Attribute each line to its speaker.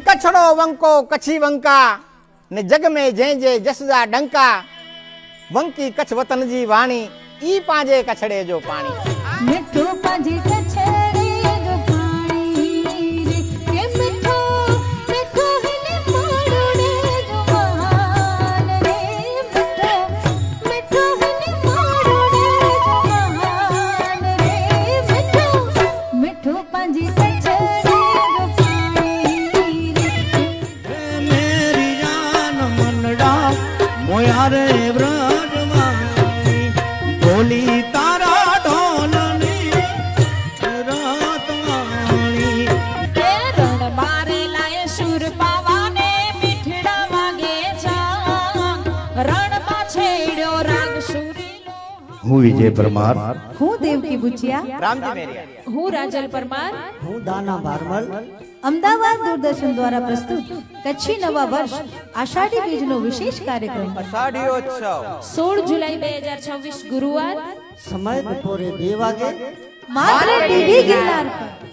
Speaker 1: कछड़ो वंको कछी वंका ने जग में जंहिं जे जस जा डंका वंकी कच्छ वतन जी वाणी ई पांजे कछड़े जो पाणी
Speaker 2: मिठो पांजे कछड़े जो पाणी रे के मिठो मिठो हिने माड़ोड़े जो महान रे मिठो मिठो हिने माड़ोड़े जो महान रे मिठो मिठो पांजे कछड़े जो पाणी रे
Speaker 3: मेरी जान मनड़ा मोया रे व्रजवाणी बोली तारा હું વિજય પરમાર,
Speaker 2: હું દેવકી બુચિયા,
Speaker 1: रामजी मेरिया,
Speaker 4: હું રાજલ પરમાર,
Speaker 5: હું દાના ભારમલ
Speaker 2: અમદાવાદ દૂરદર્શન દ્વારા પ્રસ્તુત કચ્છી નવા વર્ષ આષાઢી બીજનો વિશેષ કાર્યક્રમ
Speaker 1: અષાઢીયોત્સવ
Speaker 4: 16 જુલાઈ 2026 ગુરુવાર
Speaker 5: સમય બપોરે 2 વાગે
Speaker 2: માત્ર ટીવી ગિરનાર પર